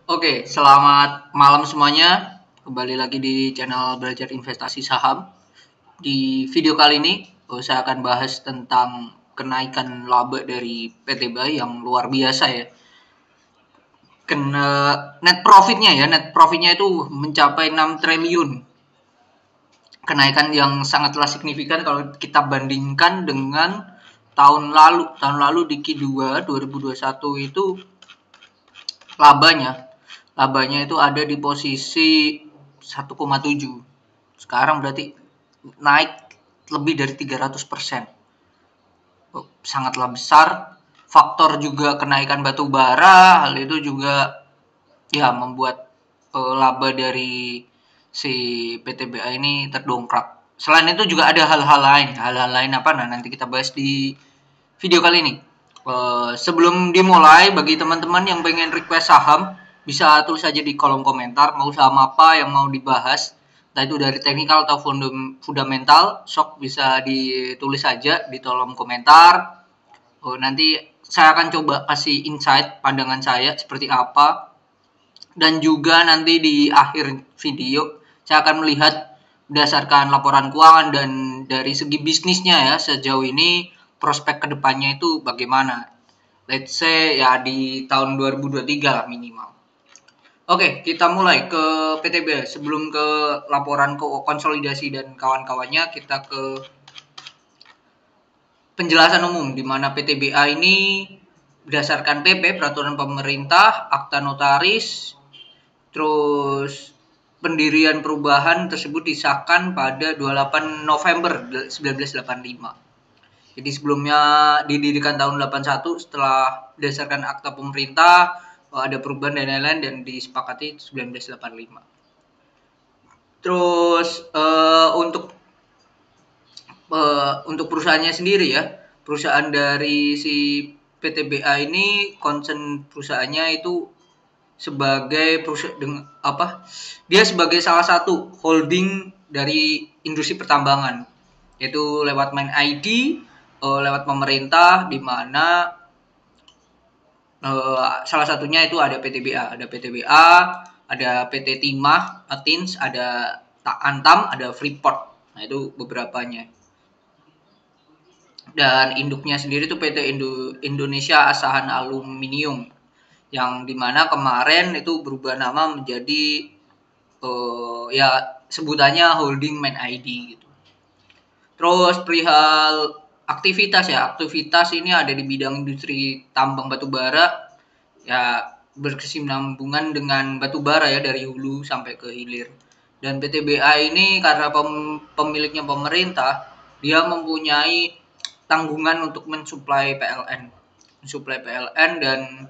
Oke, selamat malam semuanya. Kembali lagi di channel Belajar Investasi Saham. Di video kali ini, saya akan bahas tentang kenaikan laba dari PT BAI yang luar biasa ya. Net profitnya itu mencapai 6 triliun. Kenaikan yang sangatlah signifikan kalau kita bandingkan dengan tahun lalu. Tahun lalu di Q2 2021 itu labanya itu ada di posisi 1,7. Sekarang berarti naik lebih dari 300%. Sangatlah besar. Faktor juga kenaikan batu bara, hal itu juga ya membuat laba dari si PTBA ini terdongkrak. Selain itu juga ada hal-hal lain apa? Nah, nanti kita bahas di video kali ini. Sebelum dimulai, bagi teman-teman yang pengen request saham, bisa tulis saja di kolom komentar mau saham apa yang mau dibahas, entah itu dari teknikal atau fundamental. Sok bisa ditulis saja di kolom komentar. Nanti saya akan coba kasih insight pandangan saya seperti apa, dan juga nanti di akhir video saya akan melihat berdasarkan laporan keuangan dan dari segi bisnisnya ya sejauh ini prospek kedepannya itu bagaimana. Let's say ya di tahun 2023 lah minimal. Oke, kita mulai ke PTB. Sebelum ke laporan ke konsolidasi dan kawan-kawannya, kita ke penjelasan umum di mana PTBA ini berdasarkan PP peraturan pemerintah, akta notaris, terus pendirian perubahan tersebut disahkan pada 28 November 1985. Jadi sebelumnya didirikan tahun 81, setelah berdasarkan akta pemerintah ada perubahan dan lain-lain dan disepakati 1985. Terus untuk perusahaannya sendiri ya, perusahaan dari si PTBA ini concern perusahaannya itu sebagai perusahaan dia sebagai salah satu holding dari industri pertambangan, yaitu lewat main ID, lewat pemerintah, di mana salah satunya itu ada PTBA, ada PT Timah, Atins, ada Antam, ada Freeport. Nah, itu beberapanya. Dan induknya sendiri itu PT Indonesia Asahan Aluminium, yang dimana kemarin itu berubah nama menjadi ya sebutannya holding main ID gitu. Terus perihal aktivitas ini ada di bidang industri tambang batubara ya, berkesinambungan dengan batubara ya dari hulu sampai ke hilir. Dan PTBA ini karena pemiliknya pemerintah, dia mempunyai tanggungan untuk mensuplai PLN dan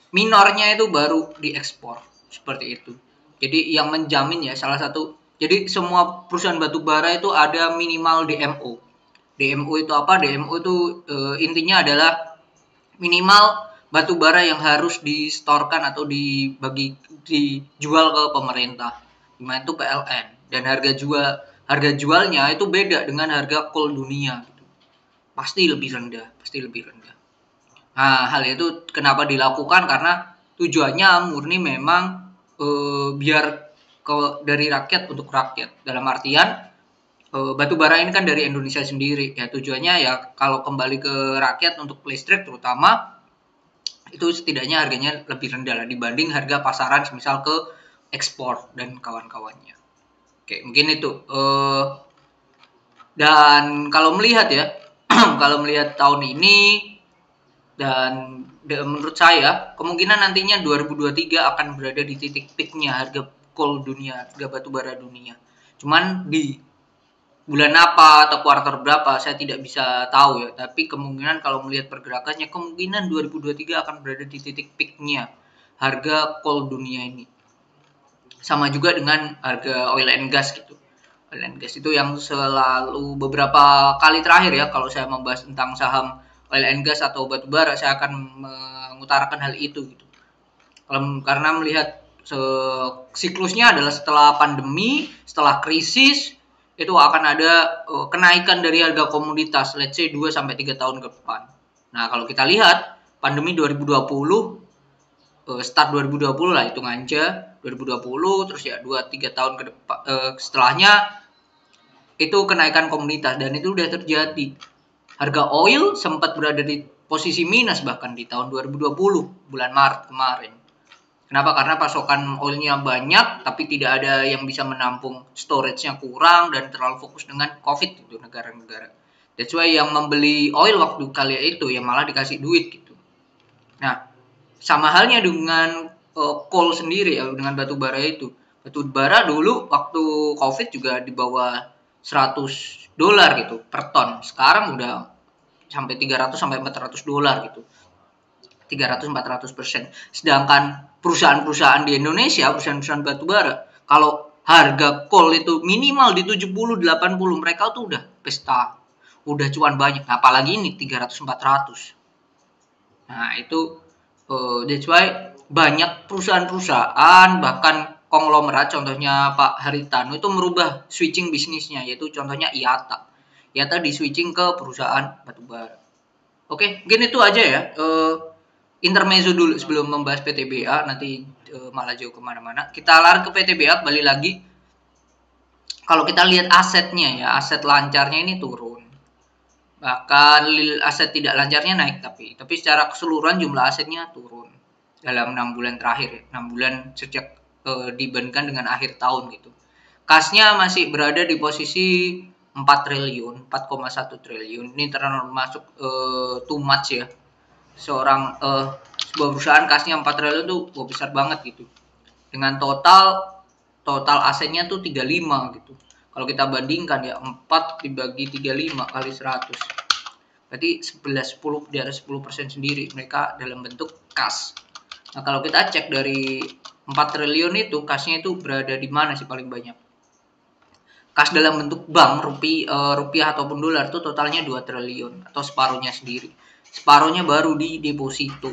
minornya itu baru diekspor seperti itu. Jadi yang menjamin ya salah satu, jadi semua perusahaan batubara itu ada minimal DMO. DMO itu apa? DMO itu intinya adalah minimal batubara yang harus distorkan atau dijual ke pemerintah. Dimana itu PLN, dan harga jualnya itu beda dengan harga coal dunia gitu. Pasti lebih rendah. Nah, hal itu kenapa dilakukan? Karena tujuannya murni memang biar dari rakyat untuk rakyat. Dalam artian batu bara ini kan dari Indonesia sendiri. Ya tujuannya ya kalau kembali ke rakyat untuk listrik terutama, itu setidaknya harganya lebih rendah lah dibanding harga pasaran misal ke ekspor dan kawan-kawannya. Oke, mungkin itu. Dan kalau melihat ya, kalau melihat tahun ini, dan menurut saya kemungkinan nantinya 2023 akan berada di titik peaknya harga coal dunia, harga batubara dunia. Cuman di bulan apa atau kuartal berapa saya tidak bisa tahu ya, tapi kemungkinan kalau melihat pergerakannya kemungkinan 2023 akan berada di titik peaknya harga coal dunia ini. Sama juga dengan harga oil and gas gitu. Oil and gas itu yang selalu beberapa kali terakhir ya, kalau saya membahas tentang saham oil and gas atau batubara, saya akan mengutarakan hal itu gitu. Karena melihat siklusnya adalah setelah pandemi, setelah krisis, itu akan ada kenaikan dari harga komoditas, let's say 2-3 tahun ke depan. Nah, kalau kita lihat pandemi 2020 start 2020 lah, hitung aja 2020, terus ya 2-3 tahun ke depan setelahnya itu kenaikan komoditas, dan itu udah terjadi. Harga oil sempat berada di posisi minus bahkan di tahun 2020 bulan Maret kemarin. Kenapa? Karena pasokan oilnya banyak tapi tidak ada yang bisa menampung, storage-nya kurang dan terlalu fokus dengan COVID itu negara-negara. That's why yang membeli oil waktu kali itu yang malah dikasih duit gitu. Nah, sama halnya dengan coal sendiri ya, dengan batu bara itu. Batu bara dulu waktu COVID juga di bawah $100 gitu per ton. Sekarang udah sampai 300 sampai 400 dolar gitu. 300-400%. Sedangkan perusahaan-perusahaan di Indonesia, perusahaan-perusahaan batu bara, kalau harga coal itu minimal di 70-80, mereka tuh udah pesta. Udah cuan banyak. Nah, apalagi ini 300-400. Nah, itu that's why banyak perusahaan-perusahaan, bahkan konglomerat, contohnya Pak Haritanu itu merubah switching bisnisnya, yaitu contohnya IATA. IATA di switching ke perusahaan batubara. Oke, mungkin itu aja ya. Intermezzo dulu sebelum membahas PTBA, nanti malah jauh kemana-mana. Kita lari ke PTBA, kembali lagi. Kalau kita lihat asetnya ya, aset lancarnya ini turun. Bahkan aset tidak lancarnya naik, tapi secara keseluruhan jumlah asetnya turun dalam 6 bulan terakhir, 6 bulan sejak dibandingkan dengan akhir tahun gitu. Kasnya masih berada di posisi 4 triliun, 4,1 triliun. Ini termasuk too much ya. Sebuah perusahaan kasnya 4 triliun tuh besar banget gitu. Dengan total asetnya tuh 35 gitu. Kalau kita bandingkan ya, 4 dibagi 35 kali 100. Berarti 10 di atas 10% sendiri mereka dalam bentuk kas. Nah, kalau kita cek dari 4 triliun itu, kasnya itu berada di mana sih paling banyak? Kas dalam bentuk bank, rupiah ataupun dolar itu totalnya 2 triliun atau separuhnya sendiri. Separuhnya baru di deposito.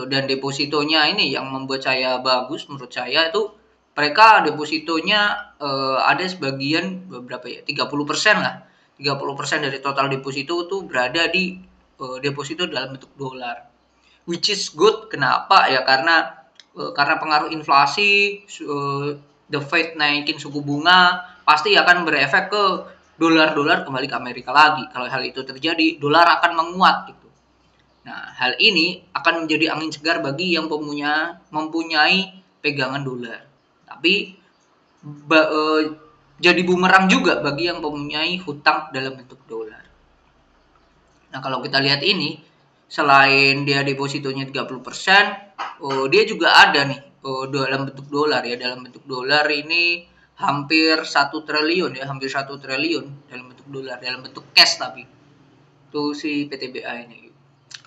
Dan depositonya ini yang membuat saya bagus menurut saya itu, mereka depositonya ada sebagian berapa ya, 30% lah. 30% dari total deposito itu berada di deposito dalam bentuk dolar. Which is good. Kenapa? Ya karena pengaruh inflasi, the Fed naikin suku bunga, pasti akan berefek ke dolar kembali ke Amerika lagi. Kalau hal itu terjadi, dolar akan menguat gitu. Nah, hal ini akan menjadi angin segar bagi yang mempunyai pegangan dolar. Tapi jadi bumerang juga bagi yang mempunyai hutang dalam bentuk dolar. Nah, kalau kita lihat ini, selain dia depositonya 30%, dia juga ada nih dalam bentuk dolar ya. Dalam bentuk dolar ini hampir 1 triliun ya, hampir 1 triliun dalam bentuk dolar, dalam bentuk cash tapi. Itu si PTBA ini.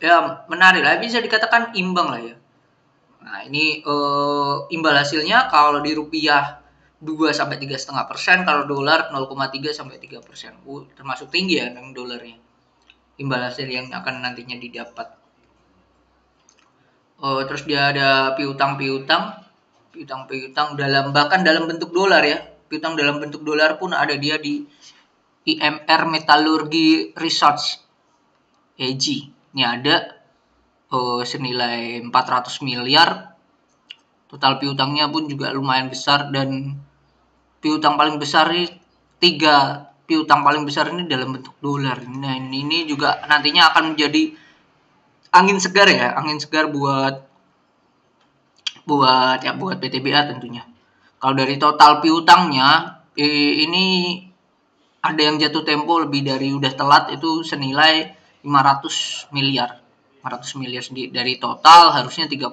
Ya, menarik lah, bisa dikatakan imbang lah ya. Nah, ini imbal hasilnya kalau di rupiah 2-3,5%, kalau dolar 0,3-3%. Termasuk tinggi ya dengan dolarnya. Imbal hasil yang akan nantinya didapat. Terus dia ada piutang bahkan dalam bentuk dolar ya. Piutang dalam bentuk dolar pun ada dia di IMR Metallurgy Research EG. Ini ada senilai 400 miliar. Total piutangnya pun juga lumayan besar, dan piutang paling besar ini 3 piutang paling besar ini dalam bentuk dolar. Nah, ini juga nantinya akan menjadi angin segar ya, angin segar buat PTBA tentunya. Kalau dari total piutangnya ini ada yang jatuh tempo lebih dari udah telat itu senilai 500 miliar. 500 miliar sendiri dari total harusnya 3,5.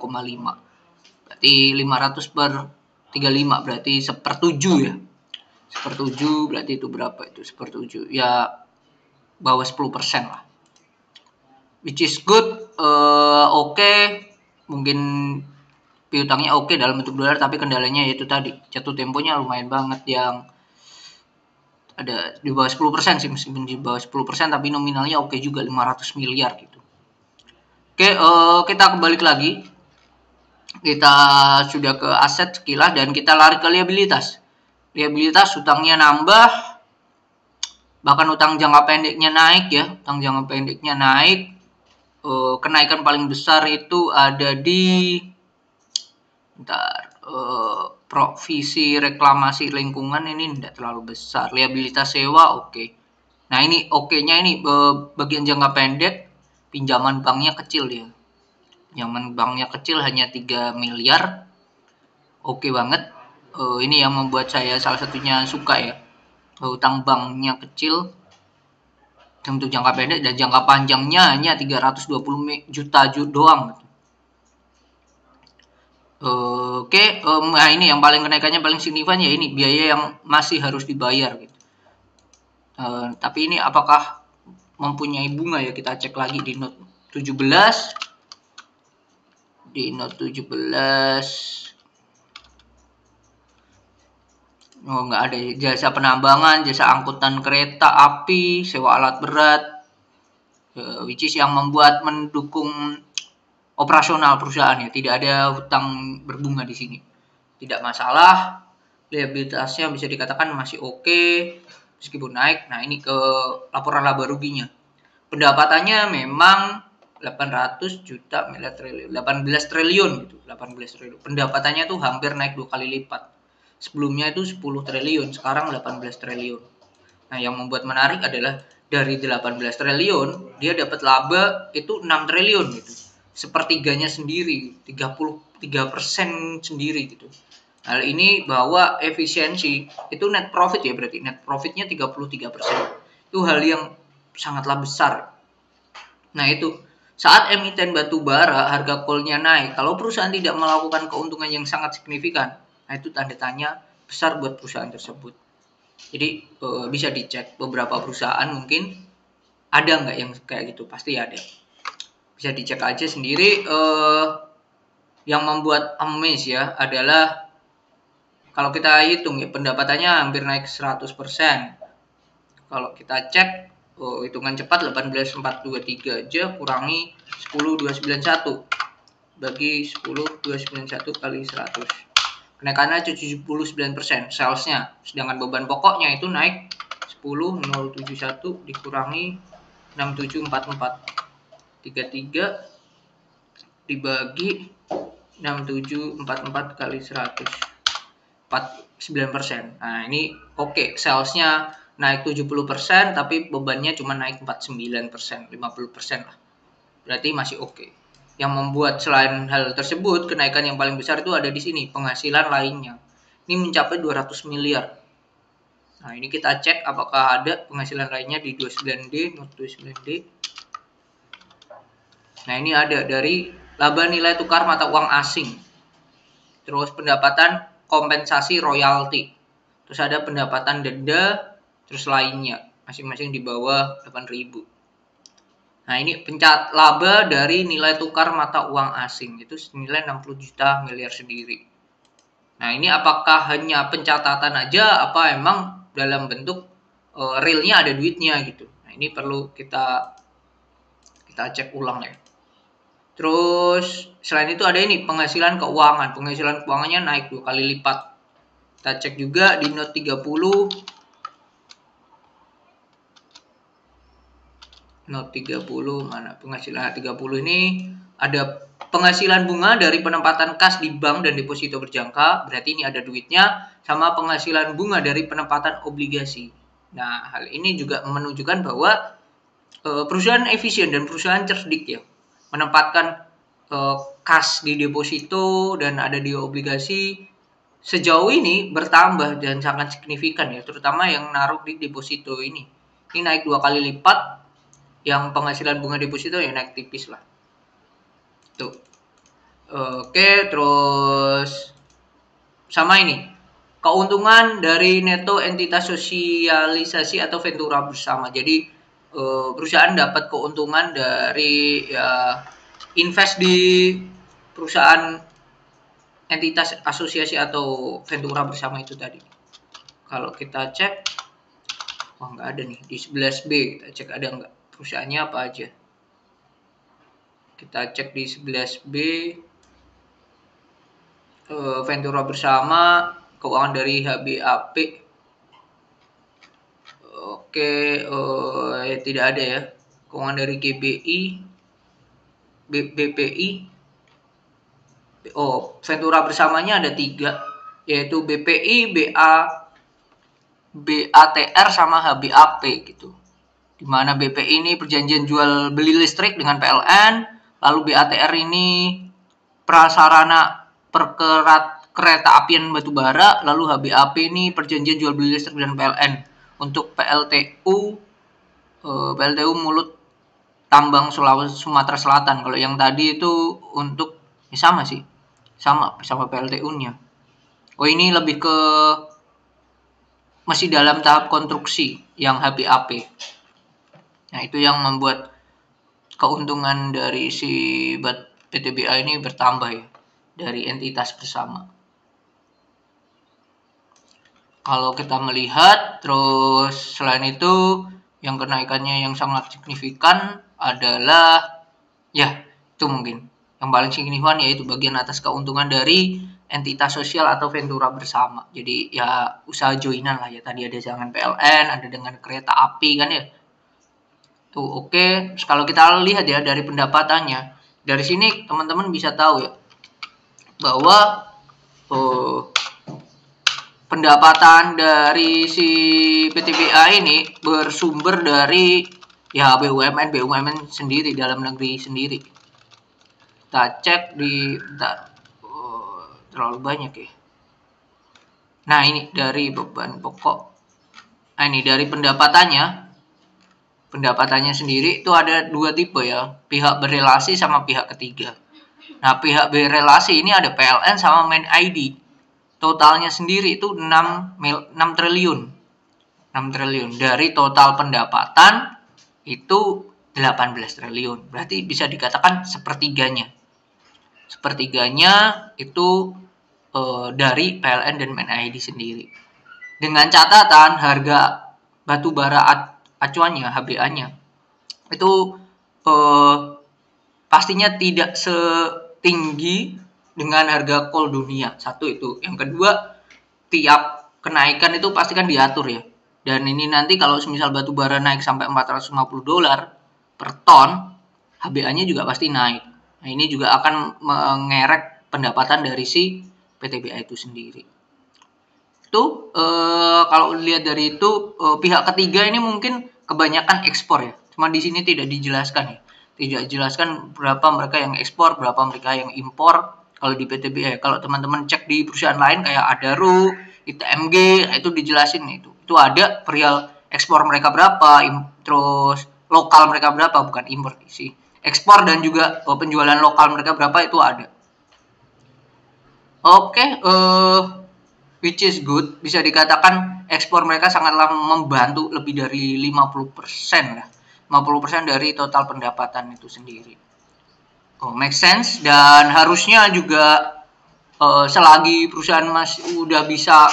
Berarti 500 per 35 berarti 1/7 ya. 1/7 berarti itu berapa itu? 1/7 ya, bawah 10% lah. Which is good. Oke. Mungkin piutangnya oke dalam bentuk dolar, tapi kendalanya yaitu tadi jatuh temponya lumayan banget, yang ada di bawah 10% sih, meskipun di bawah 10% tapi nominalnya oke juga, 500 miliar gitu. Oke, kita kembali lagi. Kita sudah ke aset sekilas dan kita lari ke liabilitas. Liabilitas, utangnya nambah, bahkan utang jangka pendeknya naik ya. Utang jangka pendeknya naik. Kenaikan paling besar itu ada di Ntar provisi reklamasi lingkungan ini tidak terlalu besar. Liabilitas sewa oke. Nah ini oke-nya ini bagian jangka pendek pinjaman banknya kecil ya. Pinjaman banknya kecil hanya 3 miliar. Oke banget. Ini yang membuat saya salah satunya suka ya. Hutang banknya kecil untuk jangka pendek dan jangka panjangnya hanya 320 juta doang. Oke, nah ini yang paling kenaikannya paling signifikan ya ini biaya yang masih harus dibayar gitu. Tapi ini apakah mempunyai bunga ya, kita cek lagi di note 17. Di note 17 oh nggak ada ya. Jasa penambangan, jasa angkutan kereta api, sewa alat berat, which is yang membuat mendukung operasional perusahaan ya, tidak ada hutang berbunga di sini. Tidak masalah, liabilitasnya bisa dikatakan masih oke, meskipun naik. Nah ini ke laporan laba ruginya. Pendapatannya memang 800 juta miliar triliun, 18 triliun gitu, 18 triliun. Pendapatannya tuh hampir naik 2 kali lipat. Sebelumnya itu 10 triliun, sekarang 18 triliun. Nah, yang membuat menarik adalah dari 18 triliun, dia dapat laba itu 6 triliun gitu. Sepertiganya sendiri, 33% sendiri gitu. Hal ini bahwa efisiensi itu net profit ya, berarti net profitnya 33%. Itu hal yang sangatlah besar. Nah itu saat emiten batu bara harga coalnya naik, kalau perusahaan tidak melakukan keuntungan yang sangat signifikan, nah itu tanda tanya besar buat perusahaan tersebut. Jadi bisa dicek beberapa perusahaan mungkin ada nggak yang kayak gitu, pasti ada. Bisa dicek aja sendiri. Yang membuat amaze ya adalah kalau kita hitung ya pendapatannya hampir naik 100%. Kalau kita cek hitungan cepat 18,423 aja kurangi 10,291 bagi 10,291 kali 100. Kenaikannya 79%, salesnya. Sedangkan beban pokoknya itu naik 10,071 dikurangi 6,744. 33 dibagi 6,744 kali 100. 49%. Nah, ini oke, salesnya naik 70%, tapi bebannya cuma naik 49%, 50% lah. Berarti masih oke. Yang membuat selain hal tersebut, kenaikan yang paling besar itu ada di sini, penghasilan lainnya. Ini mencapai 200 miliar. Nah, ini kita cek apakah ada penghasilan lainnya di 29D, note 29D. Nah, ini ada dari laba nilai tukar mata uang asing. Terus pendapatan kompensasi royalti. Terus ada pendapatan denda, terus lainnya. Masing-masing di bawah 8.000. Nah ini pencat laba dari nilai tukar mata uang asing itu senilai 60 juta miliar sendiri. Nah ini apakah hanya pencatatan aja apa emang dalam bentuk realnya ada duitnya gitu. Nah ini perlu kita cek ulang ya. Terus selain itu ada ini penghasilan keuangan. Penghasilan keuangannya naik 2 kali lipat. Kita cek juga di note 30. Note 30 mana penghasilan 30 ini ada penghasilan bunga dari penempatan kas di bank dan deposito berjangka, berarti ini ada duitnya, sama penghasilan bunga dari penempatan obligasi. Nah, hal ini juga menunjukkan bahwa perusahaan efisien dan perusahaan cerdik ya, menempatkan kas di deposito dan ada di obligasi sejauh ini bertambah dan sangat signifikan ya, terutama yang naruh di deposito ini. Ini naik 2 kali lipat. Yang penghasilan bunga deposito ya naik tipis lah. Tuh. Oke, terus sama ini. Keuntungan dari neto entitas sosialisasi atau ventura bersama. Jadi perusahaan dapat keuntungan dari ya, invest di perusahaan entitas asosiasi atau ventura bersama itu tadi. Kalau kita cek, wah nggak ada nih di 11B. Kita cek ada nggak perusahaannya apa aja. Kita cek di 11B ventura bersama keuangan dari HBAP. Oke, tidak ada ya. Keuangan dari GBI, BPI, Ventura bersamanya ada 3, yaitu BPI, BATR sama HBAP gitu. Di mana BPI ini perjanjian jual beli listrik dengan PLN, lalu BATR ini prasarana kereta apian batubara, lalu HBAP ini perjanjian jual beli listrik dengan PLN untuk PLTU Mulut Tambang Sumatera Selatan. Kalau yang tadi itu untuk sama sih, sama PLTU-nya. Ini lebih ke masih dalam tahap konstruksi yang HBAP. Nah, itu yang membuat keuntungan dari si PTBA ini bertambah ya, dari entitas bersama. Kalau kita melihat, terus selain itu, yang kenaikannya yang sangat signifikan adalah, ya itu mungkin yang paling signifikan, yaitu bagian atas keuntungan dari entitas sosial atau Ventura bersama. Jadi ya usaha joinan lah ya, tadi ada dengan PLN, ada dengan kereta api kan ya. Tuh oke. Kalau kita lihat ya dari pendapatannya, dari sini teman-teman bisa tahu ya bahwa pendapatan dari si PTBA ini bersumber dari ya BUMN sendiri, dalam negeri sendiri. Kita cek di terlalu banyak ya. Nah, ini dari beban pokok. Nah, ini dari pendapatannya sendiri itu ada 2 tipe ya, pihak berelasi sama pihak ketiga. Nah, pihak berelasi ini ada PLN sama Main ID. Totalnya sendiri itu 6 triliun. 6 triliun dari total pendapatan itu 18 triliun. Berarti bisa dikatakan sepertiganya. Sepertiganya itu dari PLN dan Main ID sendiri. Dengan catatan harga batu bara acuannya, HBA-nya itu pastinya tidak setinggi dengan harga coal dunia. Satu itu. Yang kedua, tiap kenaikan itu pasti kan diatur ya. Dan ini nanti kalau misal batu bara naik sampai $450 per ton, HBA-nya juga pasti naik. Nah, ini juga akan mengerek pendapatan dari si PTBA itu sendiri. Itu kalau lihat dari itu, pihak ketiga ini mungkin kebanyakan ekspor ya. Cuma di sini tidak dijelaskan ya. Tidak dijelaskan berapa mereka yang ekspor, berapa mereka yang impor. Kalau di PTBA, kalau teman-teman cek di perusahaan lain kayak Adaru, ITMG, itu dijelasin itu. Itu ada perihal ekspor mereka berapa, terus lokal mereka berapa, bukan impor sih. Ekspor dan juga penjualan lokal mereka berapa itu ada. Oke, which is good. Bisa dikatakan ekspor mereka sangatlah membantu, lebih dari 50% lah. 50% dari total pendapatan itu sendiri. Make sense, dan harusnya juga selagi perusahaan udah bisa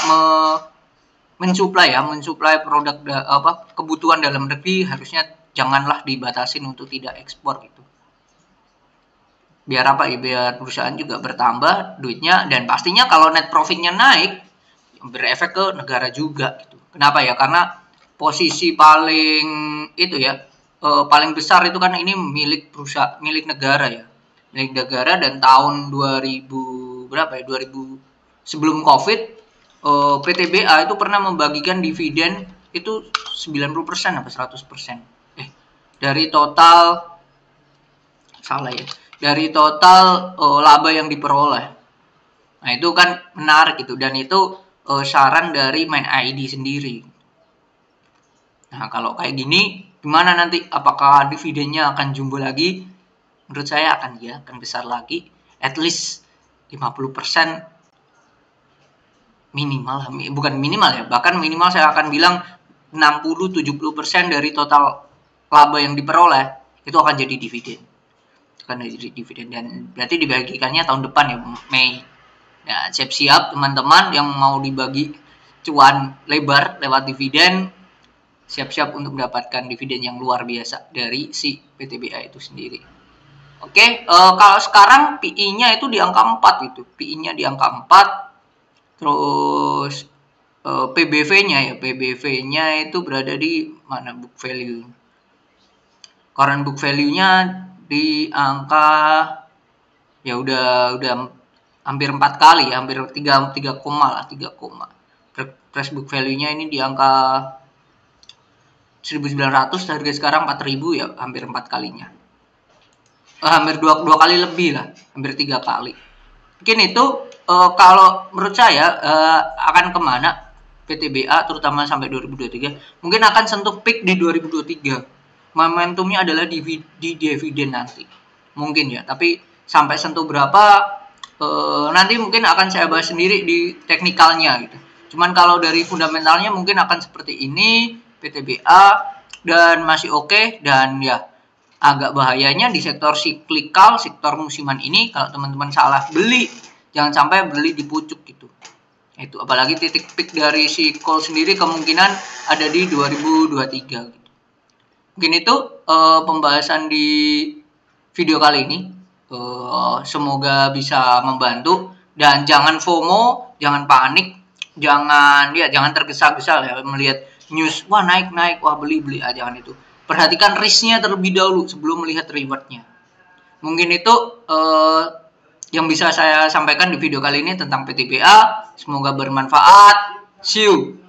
mensuplai produk kebutuhan dalam negeri, harusnya janganlah dibatasin untuk tidak ekspor gitu. Biar apa ya, biar perusahaan juga bertambah duitnya, dan pastinya kalau net profitnya naik berefek ke negara juga gitu. Kenapa ya? Karena posisi paling itu ya, paling besar itu kan ini milik perusahaan, milik negara ya. Milik negara, dan tahun 2000 berapa ya? 2000 sebelum Covid, PTBA itu pernah membagikan dividen itu 90% apa 100%. Dari total dari total laba yang diperoleh. Nah, itu kan menarik gitu, dan itu saran dari Main ID sendiri. Nah, kalau kayak gini gimana nanti, apakah dividennya akan jumbo lagi? Menurut saya akan besar lagi, at least 50% minimal, bukan minimal ya, bahkan minimal saya akan bilang 60-70% dari total laba yang diperoleh itu akan jadi dividen. Dan berarti dibagikannya tahun depan ya, Mei. Ya, siap-siap teman-teman yang mau dibagi cuan lebar lewat dividen, siap-siap untuk mendapatkan dividen yang luar biasa dari si PTBA itu sendiri. Oke, kalau sekarang PI-nya itu di angka 4 gitu. PI-nya di angka 4. Terus PBV-nya itu berada di mana, book value. Current book value-nya di angka ya udah hampir 4 kali ya, hampir 3 koma lah, 3 koma. Price book value-nya ini di angka 1.900, harga sekarang 4.000 ya, hampir 4 kalinya. Hampir dua kali lebih lah, hampir 3 kali. Mungkin itu kalau menurut saya akan kemana PTBA terutama sampai 2023, mungkin akan sentuh peak di 2023. Momentumnya adalah di dividen nanti. Mungkin ya, tapi sampai sentuh berapa nanti mungkin akan saya bahas sendiri di teknikalnya gitu. Cuman kalau dari fundamentalnya mungkin akan seperti ini PTBA dan masih oke. Dan ya agak bahayanya di sektor siklikal, sektor musiman ini kalau teman-teman salah beli, jangan sampai beli di pucuk gitu. Itu apalagi titik peak dari si call sendiri kemungkinan ada di 2023 gitu. Mungkin itu pembahasan di video kali ini. Semoga bisa membantu dan jangan FOMO, jangan panik, jangan tergesa-gesa ya melihat news wah naik, wah beli aja, jangan itu. Perhatikan risknya terlebih dahulu sebelum melihat rewardnya. Mungkin itu yang bisa saya sampaikan di video kali ini tentang PTBA. Semoga bermanfaat. See you.